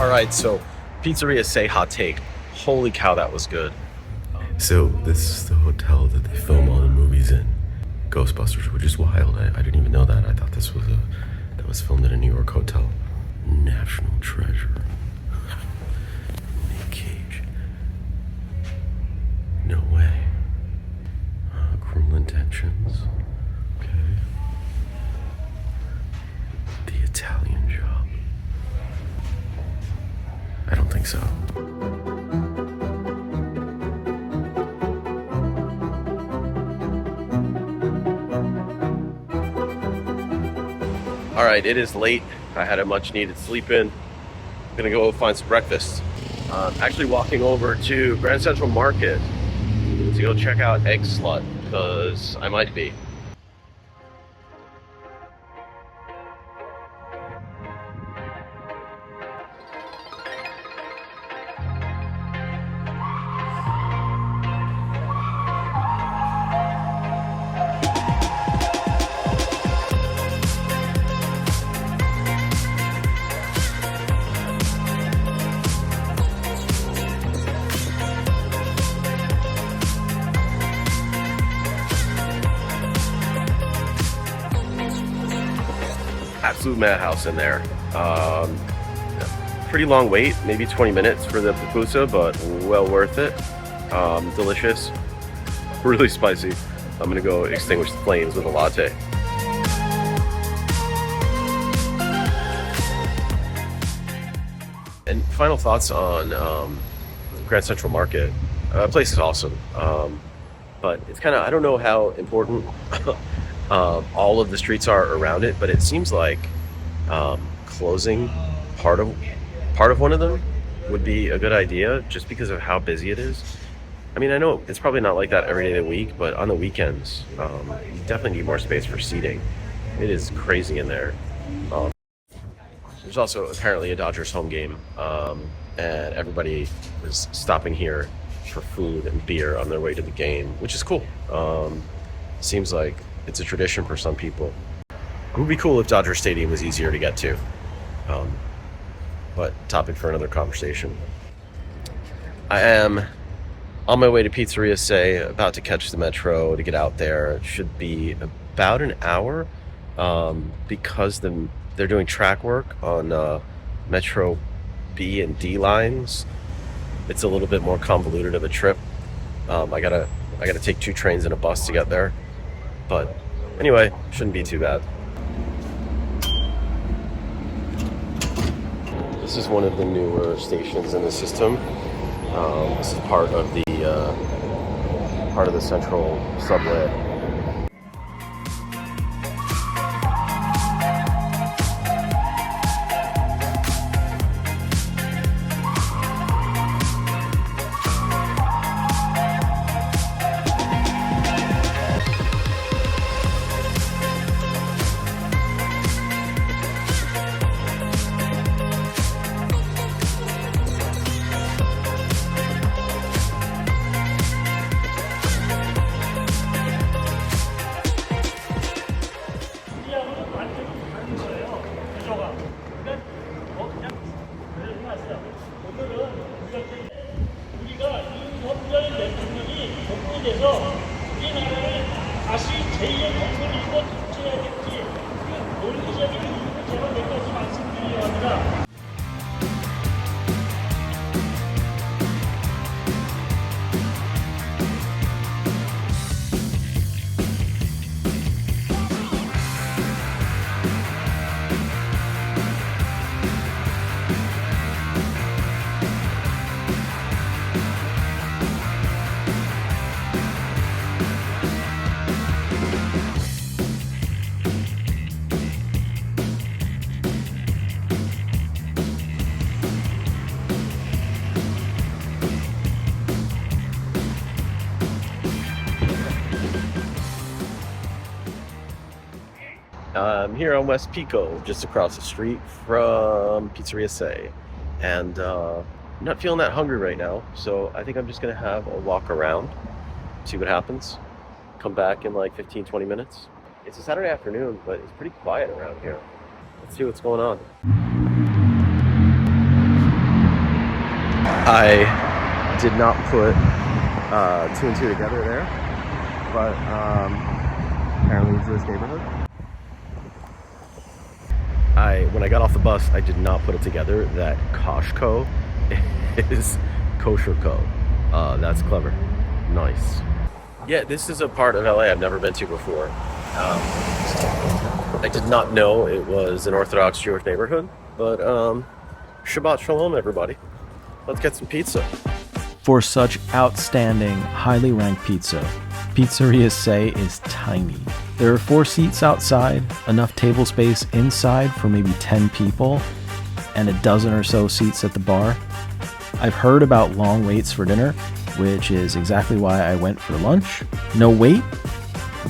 All right, so Pizzeria Sei hot take. Holy cow, that was good. So this is the hotel that they film all the movies in, Ghostbusters, which is wild. I didn't even know that. I thought that was filmed in a New York hotel. National treasure. Nick Cage. No way. Cruel intentions. Okay. The Italian Job. I don't think so. All right, it is late. I had a much needed sleep in. I'm gonna go find some breakfast. Actually walking over to Grand Central Market to go check out Egg Slut, because I might be. Absolute madhouse in there. Pretty long wait, maybe 20 minutes for the pupusa, but well worth it. Delicious, really spicy. I'm gonna go extinguish the flames with a latte. And final thoughts on Grand Central Market. Place is awesome, but it's kind of, I don't know how important all of the streets are around it, but it seems like closing part of one of them would be a good idea, just because of how busy it is. I mean, I know it's probably not like that every day of the week, but on the weekends, you definitely need more space for seating. It is crazy in there. There's also apparently a Dodgers home game, and everybody is stopping here for food and beer on their way to the game, which is cool. Seems like it's a tradition for some people. It would be cool if Dodger Stadium was easier to get to. But topic for another conversation. I am on my way to Pizzeria Sei, about to catch the metro to get out there. It should be about an hour, because they're doing track work on Metro B and D lines. It's a little bit more convoluted of a trip. I gotta take 2 trains and a bus to get there. But anyway, shouldn't be too bad. This is one of the newer stations in the system. This is part of the central subway. 우리나라를 다시 제2의 건설이고 통치해야 될지 논리적인 이유를 제가 몇 가지 말씀드리려 합니다. I'm here on West Pico, just across the street from Pizzeria Sei, and I'm not feeling that hungry right now, so I think I'm just gonna have a walk around, see what happens, come back in like 15-20 minutes. It's a Saturday afternoon, but it's pretty quiet around here. Let's see what's going on. I did not put two and two together there, but apparently it's this neighborhood. When I got off the bus, I did not put it together that Koshko is Kosher Co. That's clever. Nice. Yeah, this is a part of LA I've never been to before. I did not know it was an Orthodox Jewish neighborhood, but Shabbat Shalom, everybody. Let's get some pizza. For such outstanding, highly ranked pizza, Pizzeria Sei is tiny. There are 4 seats outside, enough table space inside for maybe 10 people, and a dozen or so seats at the bar. I've heard about long waits for dinner, which is exactly why I went for lunch. No wait,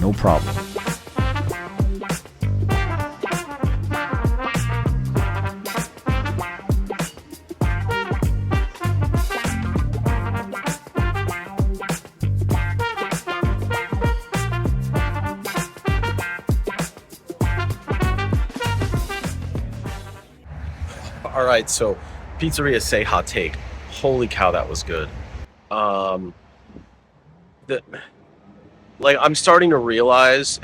no problem. All right, so Pizzeria Sei hot take. Holy cow, that was good. I'm starting to realize,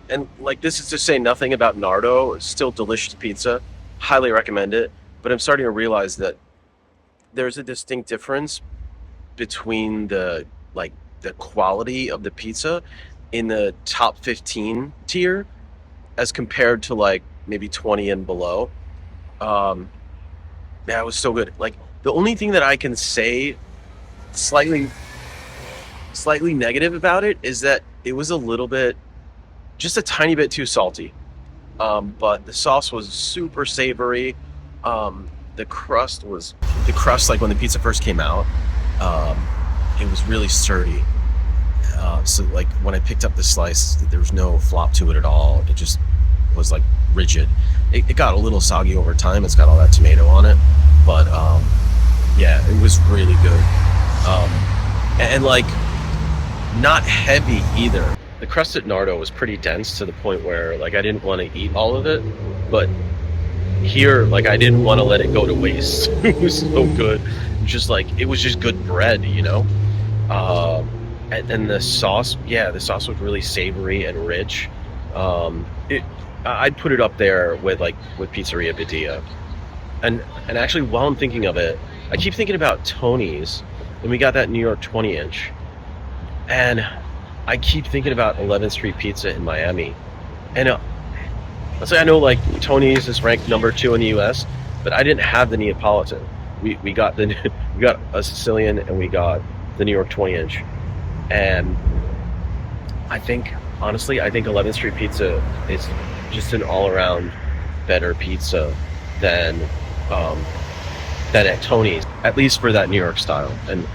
and like this is to say nothing about Nardo. It's still delicious pizza, highly recommend it. But I'm starting to realize that there's a distinct difference between the quality of the pizza in the top 15 tier as compared to like maybe 20 and below. That was so good. Like the only thing that I can say slightly negative about it is that it was a little bit, just a tiny bit too salty. But the sauce was super savory. The crust, like when the pizza first came out, it was really sturdy. So like when I picked up the slice, there was no flop to it at all. It just was like rigid. It got a little soggy over time. It's got all that tomato on it, but yeah, it was really good. And like not heavy either. The crust at Nardo was pretty dense to the point where like I didn't want to eat all of it, but here like I didn't want to let it go to waste. It was so good. It was just good bread, you know. And the sauce, the sauce was really savory and rich. I'd put it up there with Pizzeria Badia. And actually, while I'm thinking of it, I keep thinking about Tony's, and we got that New York 20-inch. And I keep thinking about 11th Street Pizza in Miami. And I know like Tony's is ranked number 2 in the U.S., but I didn't have the Neapolitan. We got a Sicilian and we got the New York 20-inch. And I think 11th Street Pizza is just an all-around better pizza than at Tony's, at least for that New York style. And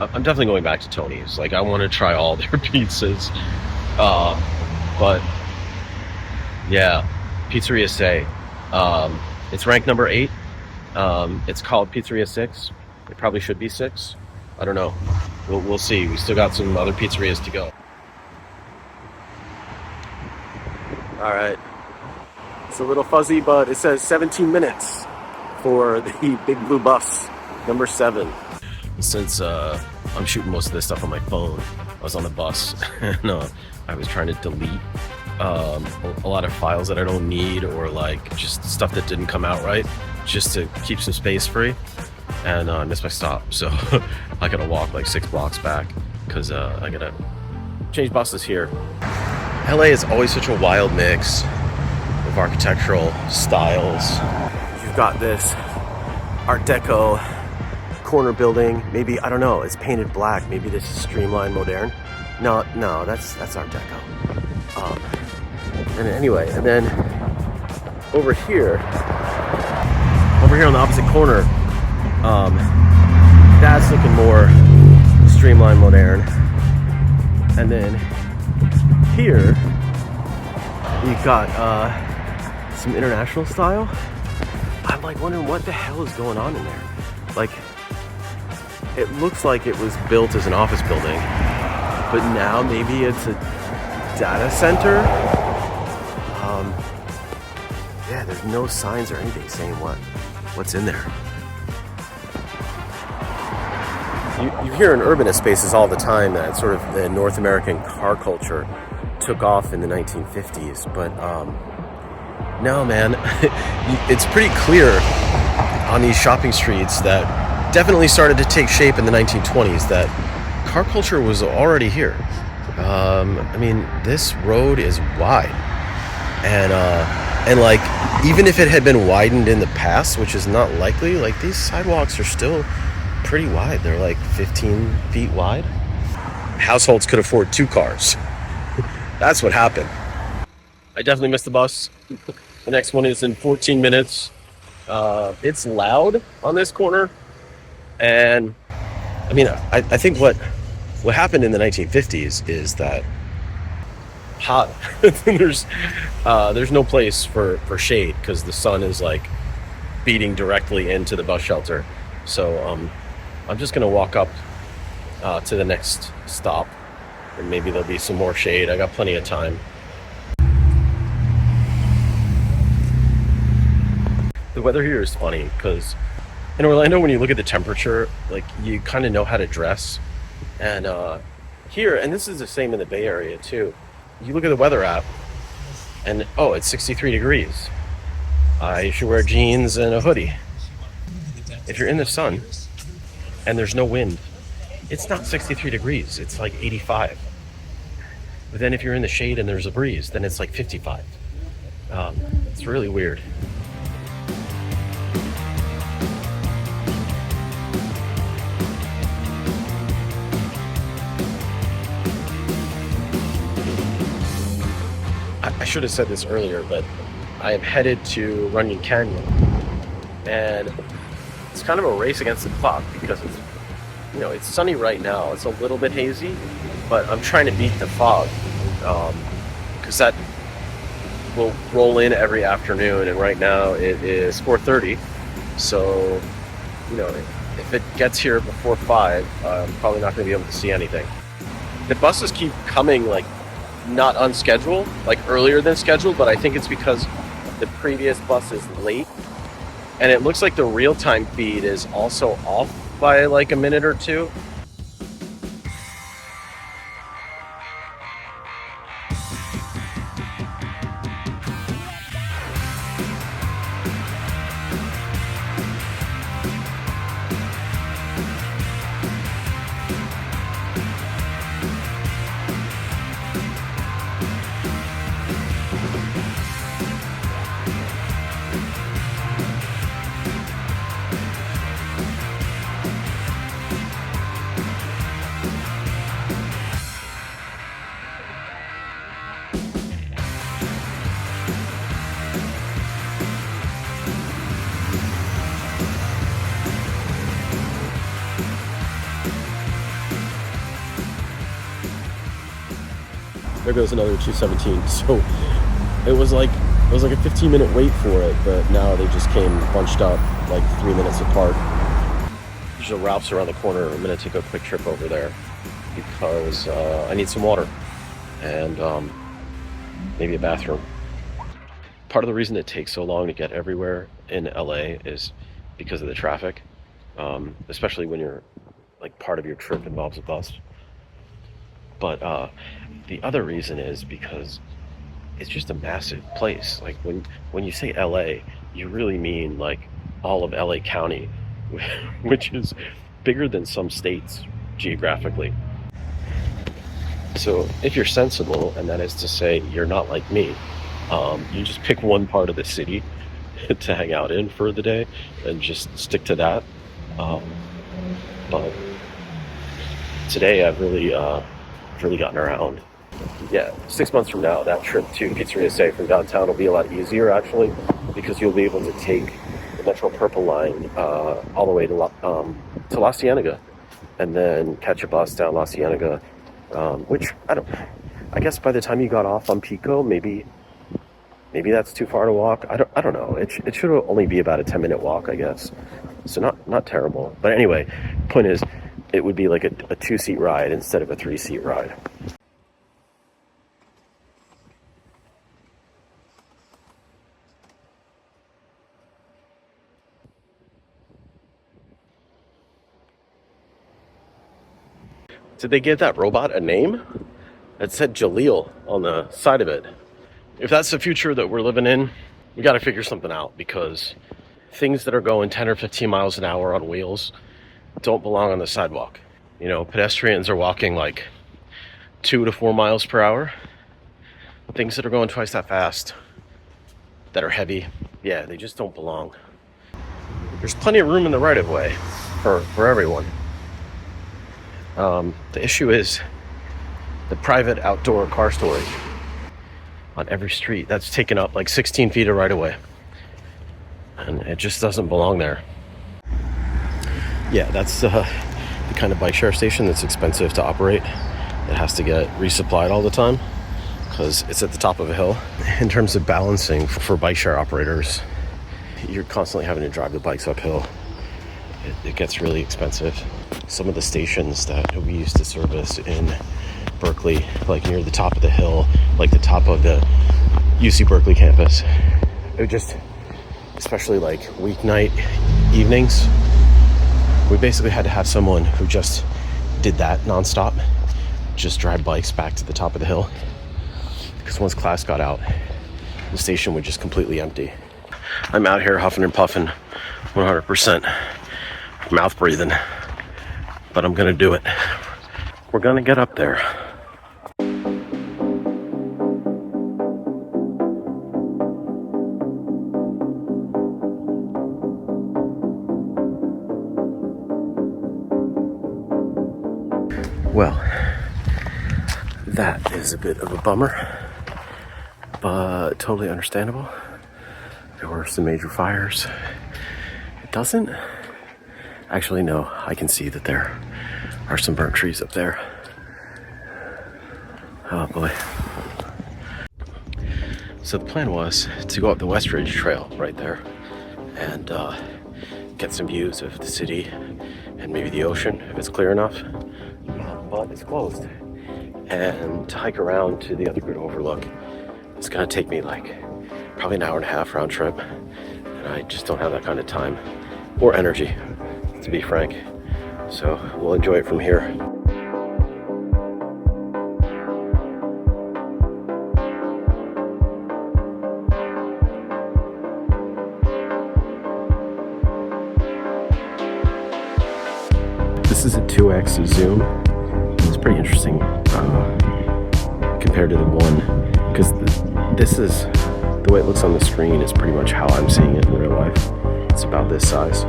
I'm definitely going back to Tony's. Like I want to try all their pizzas. But yeah, Pizzeria Sei. It's ranked number 8. It's called Pizzeria 6. It probably should be 6. I don't know. We'll see. We still got some other pizzerias to go. All right. It's a little fuzzy, but it says 17 minutes for the Big Blue Bus, number 7. Since I'm shooting most of this stuff on my phone, I was on the bus and I was trying to delete a lot of files that I don't need, or like just stuff that didn't come out right, just to keep some space free. And I missed my stop, so I gotta walk like 6 blocks back because I gotta change buses here. LA is always such a wild mix of architectural styles. You've got this Art Deco corner building. Maybe, I don't know, it's painted black. Maybe this is streamlined modern. No, that's Art Deco. And anyway, and then over here on the opposite corner, that's looking more streamlined modern. And then here you got some international style. I'm like wondering what the hell is going on in there. Like it looks like it was built as an office building, but now maybe it's a data center. Yeah, there's no signs or anything saying what's in there. you hear in urbanist spaces all the time that sort of the North American car culture took off in the 1950s, but no, man, it's pretty clear on these shopping streets that definitely started to take shape in the 1920s that car culture was already here. I mean, this road is wide, and like even if it had been widened in the past, which is not likely, like these sidewalks are still pretty wide. They're like 15 feet wide. Households could afford 2 cars. That's what happened. I definitely missed the bus. The next one is in 14 minutes. It's loud on this corner, and I mean, I think what happened in the 1950s is that hot. There's no place for shade because the sun is like beating directly into the bus shelter. So I'm just gonna walk up to the next stop, and maybe there'll be some more shade. I got plenty of time. The weather here is funny because in Orlando, when you look at the temperature, like you kind of know how to dress. And here, and this is the same in the Bay Area too, you look at the weather app and oh, it's 63 degrees. I should wear jeans and a hoodie. If you're in the sun and there's no wind, it's not 63 degrees, it's like 85. But then if you're in the shade and there's a breeze, then it's like 55. It's really weird. I should have said this earlier, but I am headed to Runyon Canyon, and it's kind of a race against the clock because it's, you know, it's sunny right now. It's a little bit hazy, but I'm trying to beat the fog because that will roll in every afternoon, and right now it is 4:30. So, you know, if it gets here before 5, I'm probably not going to be able to see anything. The buses keep coming like not unscheduled, like earlier than scheduled, but I think it's because the previous bus is late, and it looks like the real-time feed is also off by like a minute or two. There goes another 217. So it was like a 15-minute wait for it, but now they just came bunched up like 3 minutes apart. There's a Ralph's around the corner. I'm gonna take a quick trip over there because I need some water and maybe a bathroom. Part of the reason it takes so long to get everywhere in LA is because of the traffic, especially when you're like part of your trip involves a bus. But the other reason is because it's just a massive place. Like when you say LA, you really mean like all of LA County, which is bigger than some states geographically. So if you're sensible, and that is to say you're not like me, you just pick one part of the city to hang out in for the day and just stick to that. But today I've really gotten around. Yeah, 6 months from now, that trip to Pizzeria Sei from downtown will be a lot easier actually, because you'll be able to take the Metro Purple line all the way to La Cienega, and then catch a bus down La Cienega, which I guess by the time you got off on Pico, maybe that's too far to walk. I don't know. It should only be about a 10-minute walk, I guess. So not terrible. But anyway, point is, it would be like a 2-seat ride instead of a 3-seat ride. Did they give that robot a name? It said Jaleel on the side of it. If that's the future that we're living in, we got to figure something out, because things that are going 10 or 15 miles an hour on wheels don't belong on the sidewalk. You know, pedestrians are walking like 2 to 4 miles per hour. Things that are going twice that fast, that are heavy, yeah, they just don't belong. There's plenty of room in the right of way for everyone. The issue is the private outdoor car storage on every street. That's taken up like 16 feet of right of way, and it just doesn't belong there. Yeah, that's the kind of bike share station that's expensive to operate. It has to get resupplied all the time because it's at the top of a hill. In terms of balancing for bike share operators, you're constantly having to drive the bikes uphill. It gets really expensive. Some of the stations that we used to service in Berkeley, like near the top of the hill, like the top of the UC Berkeley campus, it would just, especially like weeknight evenings, we basically had to have someone who just did that nonstop, just drive bikes back to the top of the hill, because once class got out, the station would just completely empty. I'm out here huffing and puffing, 100% mouth breathing, but I'm gonna do it. We're gonna get up there. Well, that is a bit of a bummer, but totally understandable. There were some major fires. It doesn't actually, no, I can see that there are some burnt trees up there. Oh boy. So the plan was to go up the West Ridge Trail right there and get some views of the city and maybe the ocean if it's clear enough. But it's closed. And to hike around to the other good overlook, it's gonna take me like probably an hour and a half round trip. And I just don't have that kind of time or energy, to be frank. So we'll enjoy it from here. This is a 2x zoom. It's pretty interesting compared to the one, because this is, the way it looks on the screen is pretty much how I'm seeing it in real life. It's about this size.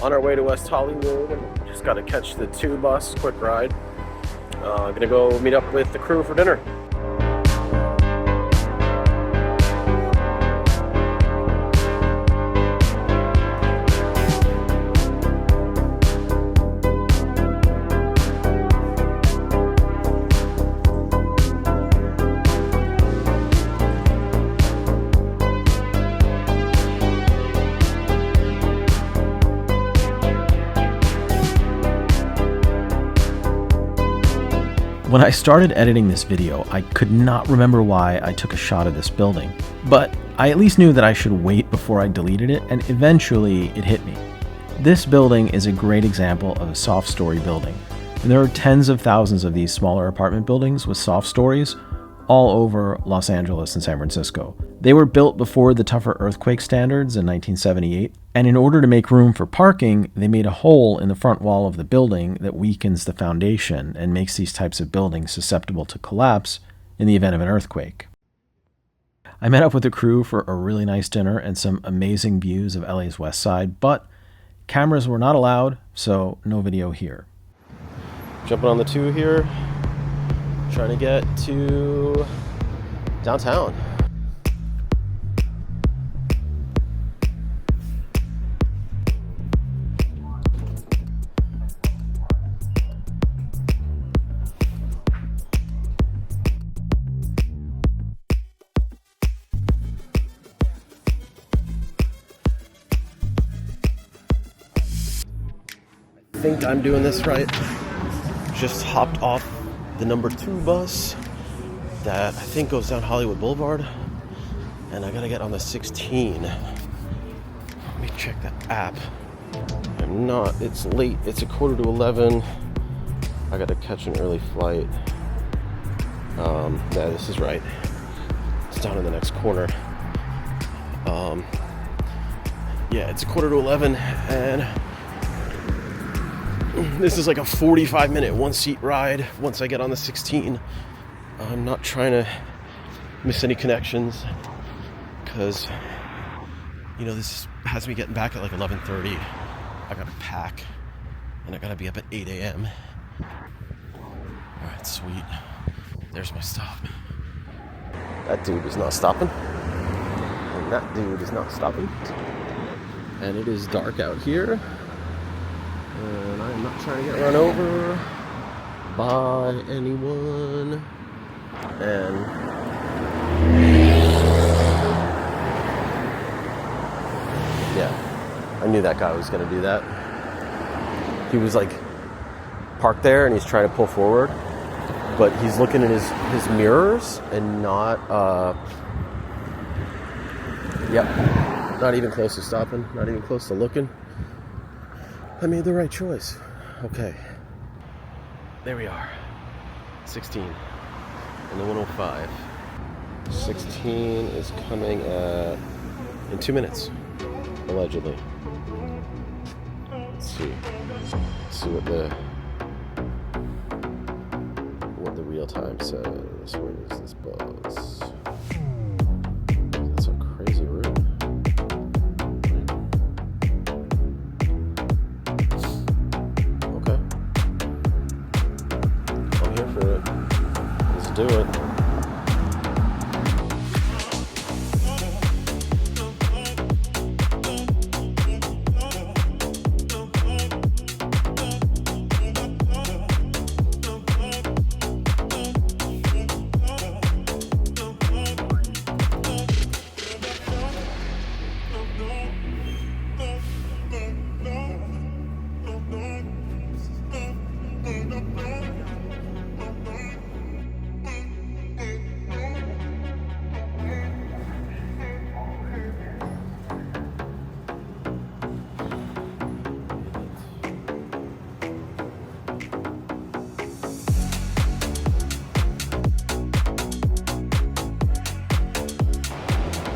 On our way to West Hollywood, just got to catch the 2 bus, quick ride. Gonna go meet up with the crew for dinner. When I started editing this video, I could not remember why I took a shot of this building, but I at least knew that I should wait before I deleted it, and eventually it hit me. This building is a great example of a soft story building, and there are tens of thousands of these smaller apartment buildings with soft stories all over Los Angeles and San Francisco. They were built before the tougher earthquake standards in 1978, and in order to make room for parking, they made a hole in the front wall of the building that weakens the foundation and makes these types of buildings susceptible to collapse in the event of an earthquake. I met up with the crew for a really nice dinner and some amazing views of LA's West Side, but cameras were not allowed, so no video here. Jumping on the 2 here, trying to get to downtown. I think I'm doing this right. Just hopped off the number 2 bus that I think goes down Hollywood Boulevard, and I gotta get on the 16 me check the app. I'm not. It's late. It's 11:15. I gotta catch an early flight. Yeah, this is right. It's down in the next corner. Yeah, it's 11:15, and this is like a 45-minute one-seat ride once I get on the 16. I'm not trying to miss any connections because, you know, this has me getting back at like 11:30. I gotta pack, and I gotta be up at 8 a.m. All right, sweet. There's my stop. That dude is not stopping. And that dude is not stopping. And it is dark out here. And I'm not trying to get run over by anyone. And yeah, I knew that guy was going to do that. He was like parked there and he's trying to pull forward, but he's looking at his mirrors and not not even close to stopping, not even close to looking. I made the right choice. Okay, there we are. 16 and the 105. 16 is coming in 2 minutes, allegedly. Let's see what the real time says. Where is this bus? That's a crazy route. Okay, I'm here for it. Let's do it.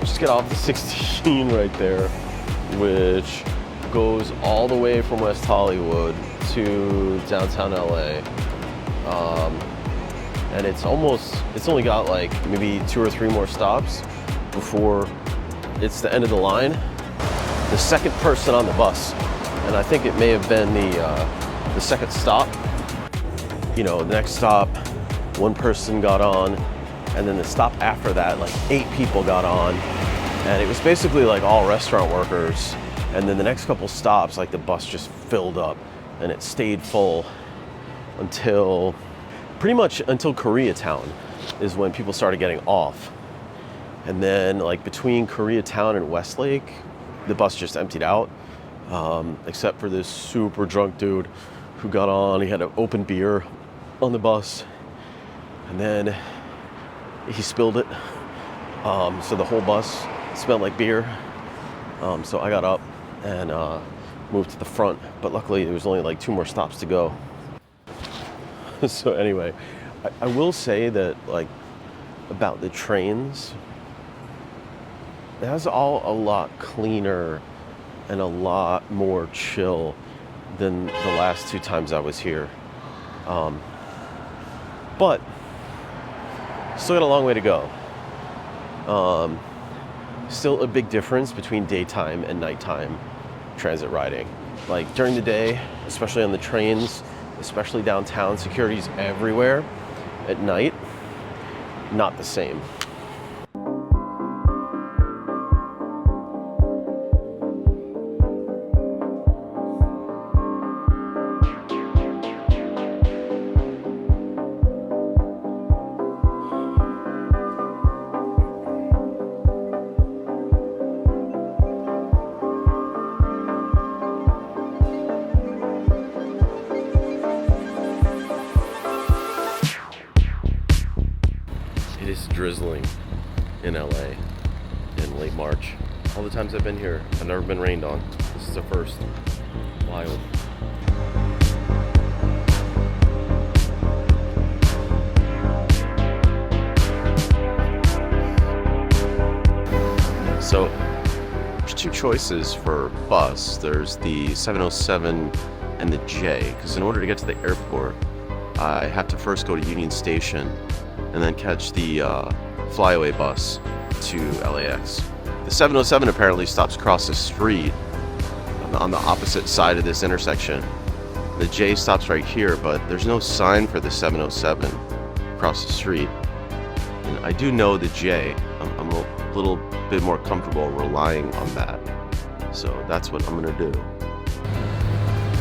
Just get off the 16 right there, which goes all the way from West Hollywood to downtown LA. And it's only got like maybe 2 or 3 more stops before it's the end of the line. The second person on the bus, and I think it may have been the second stop. You know, the next stop, 1 person got on, and then the stop after that, like 8 people got on. And it was basically like all restaurant workers. And then the next couple stops, like the bus just filled up and it stayed full until pretty much until Koreatown is when people started getting off. And then like between Koreatown and Westlake, the bus just emptied out, except for this super drunk dude who got on. He had an open beer on the bus, and then he spilled it. So the whole bus smelled like beer. So I got up and moved to the front, but luckily there was only like 2 more stops to go. So anyway, I will say that like about the trains, that's all a lot cleaner and a lot more chill than the last 2 times I was here. But still got a long way to go. Still a big difference between daytime and nighttime transit riding. Like during the day, especially on the trains, especially downtown, security's everywhere. At night, not the same. It is drizzling in LA in late March. All the times I've been here, I've never been rained on. This is a first. Wild. So, there's two choices for bus. There's the 707 and the J, because in order to get to the airport, I have to first go to Union Station and then catch the flyaway bus to LAX. The 707 apparently stops across the street on the opposite side of this intersection. The J stops right here, but there's no sign for the 707 across the street. And I do know the J. I'm a little bit more comfortable relying on that. So that's what I'm gonna do.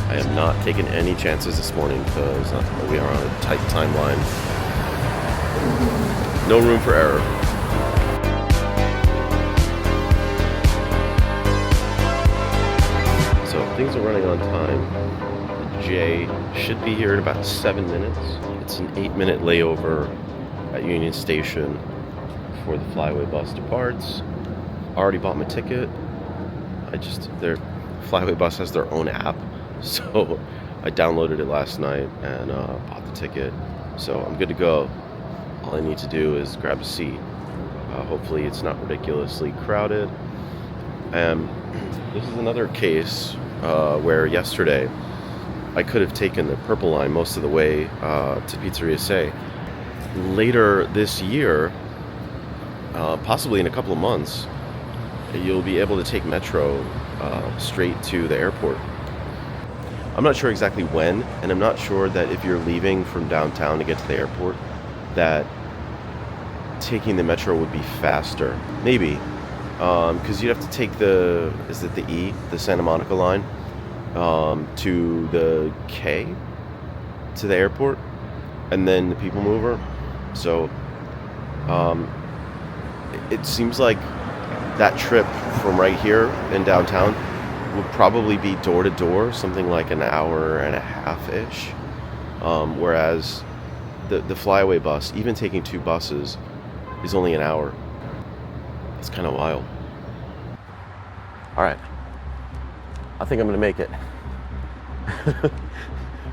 I am not taking any chances this morning because we are on a tight timeline. No room for error. So things are running on time. The J should be here in about 7 minutes. It's an 8-minute layover at Union Station before the flyaway bus departs. I already bought my ticket. Their flyaway bus has their own app. So I downloaded it last night and bought the ticket. So I'm good to go. All I need to do is grab a seat. Hopefully it's not ridiculously crowded. This is another case where yesterday I could have taken the purple line most of the way to Pizzeria Sei. Later this year, possibly in a couple of months, you'll be able to take Metro straight to the airport. I'm not sure exactly when, and I'm not sure that if you're leaving from downtown to get to the airport, that taking the Metro would be faster. Maybe, because you'd have to take the E, the Santa Monica line, to the K, to the airport, and then the People Mover. So, it seems like that trip from right here in downtown would probably be door to door, something like an hour and a half-ish. Whereas the flyaway bus, even taking two buses, is only an hour. It's kind of wild. All right, I think I'm gonna make it.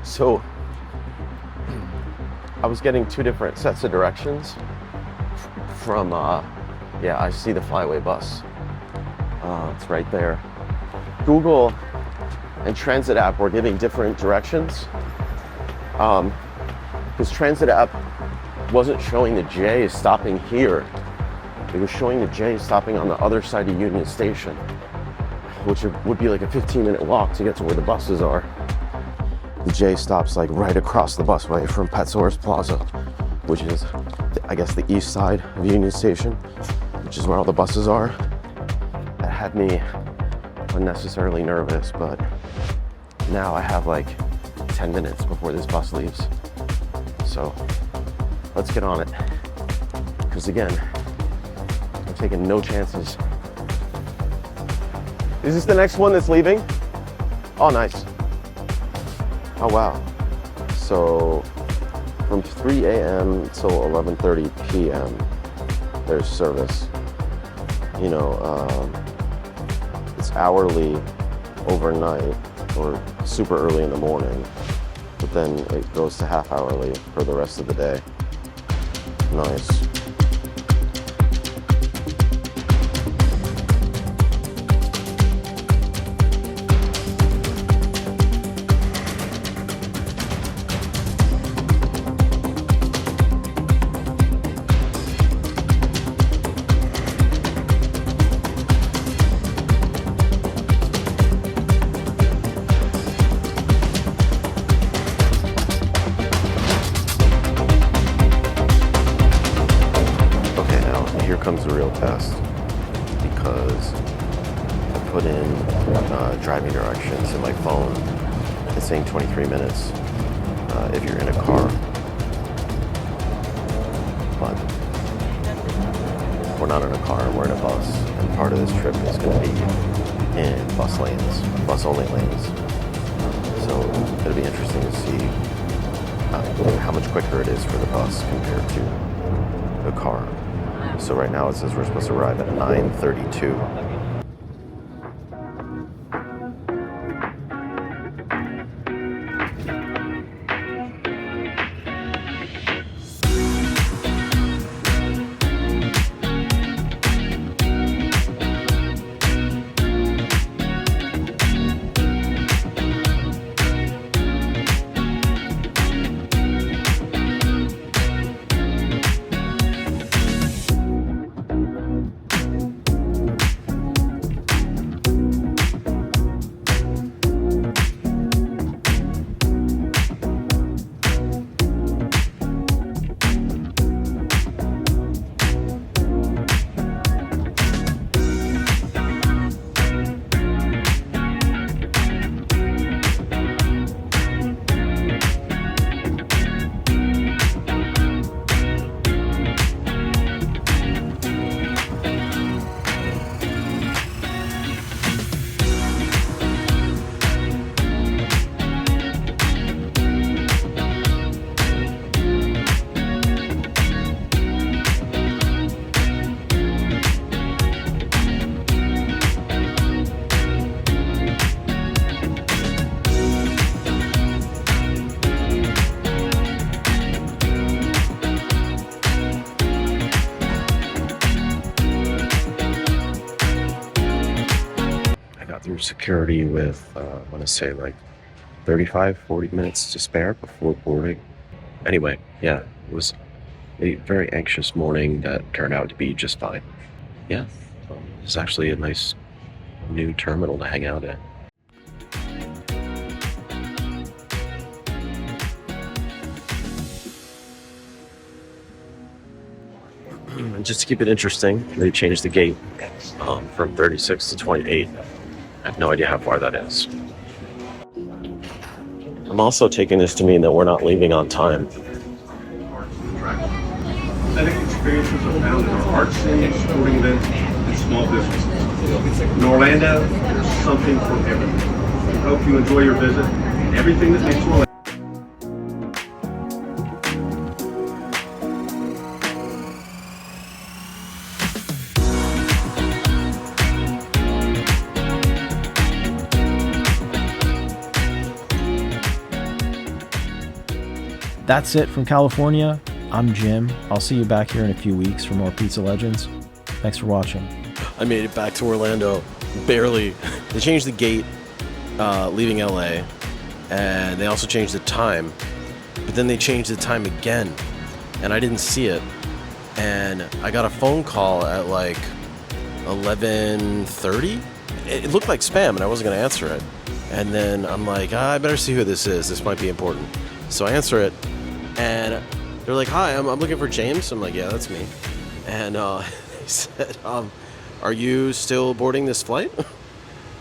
So I was getting two different sets of directions from, I see the flyaway bus. It's right there. Google and Transit app were giving different directions. Because Transit app wasn't showing the J stopping here. It was showing the J stopping on the other side of Union Station, which would be like a 15-minute walk to get to where the buses are. The J stops like right across the busway from Petsource Plaza, which is, I guess, the east side of Union Station, which is where all the buses are. That had me unnecessarily nervous, but now I have like 10 minutes before this bus leaves. So let's get on it. Because again, I'm taking no chances. Is this the next one that's leaving? Oh, nice. Oh, wow. So from 3 a.m. till 11:30 p.m. there's service. You know, it's hourly overnight or super early in the morning, but then it goes to half hourly for the rest of the day. Nice. Comes the real test, because I put in driving directions in my phone. It's saying 23 minutes if you're in a car, but we're not in a car, we're in a bus, and part of this trip is going to be in bus lanes, bus only lanes. So it'll be interesting to see how much quicker it is for the bus compared to the car. So right now it says we're supposed to arrive at 9:32. got through security with, I want to say like 35, 40 minutes to spare before boarding. Anyway, yeah, it was a very anxious morning that turned out to be just fine. Yeah, it's actually a nice new terminal to hang out at. And just to keep it interesting, they changed the gate from 36 to 28. I have no idea how far that is. I'm also taking this to mean that we're not leaving on time. Aesthetic experiences are found in our arts and sporting events and small businesses. In Orlando, there's something for everyone. We hope you enjoy your visit and everything that makes Orlando. That's it from California. I'm Jim. I'll see you back here in a few weeks for more Pizza Legends. Thanks for watching. I made it back to Orlando, barely. They changed the gate leaving LA, and they also changed the time, but then they changed the time again, and I didn't see it. And I got a phone call at like 11:30. It looked like spam, and I wasn't going to answer it. And then I'm like, I better see who this is. This might be important. So I answer it, and they're like, hi, I'm looking for James. I'm like, yeah, that's me. And they said, are you still boarding this flight?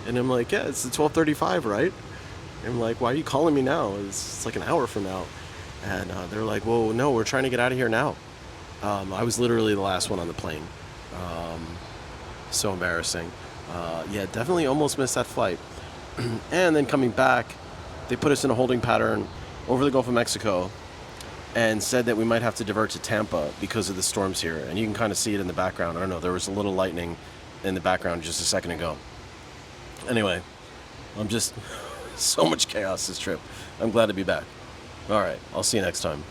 And I'm like, yeah, it's the 12:35, right? And I'm like, why are you calling me now? It's like an hour from now. And they're like, well, no, we're trying to get out of here now. I was literally the last one on the plane. So embarrassing. Yeah, definitely almost missed that flight. And then coming back, they put us in a holding pattern over the Gulf of Mexico and said that we might have to divert to Tampa because of the storms here. And you can kind of see it in the background. I don't know, there was a little lightning in the background just a second ago. Anyway, I'm just so much chaos this trip. I'm glad to be back. All right, I'll see you next time.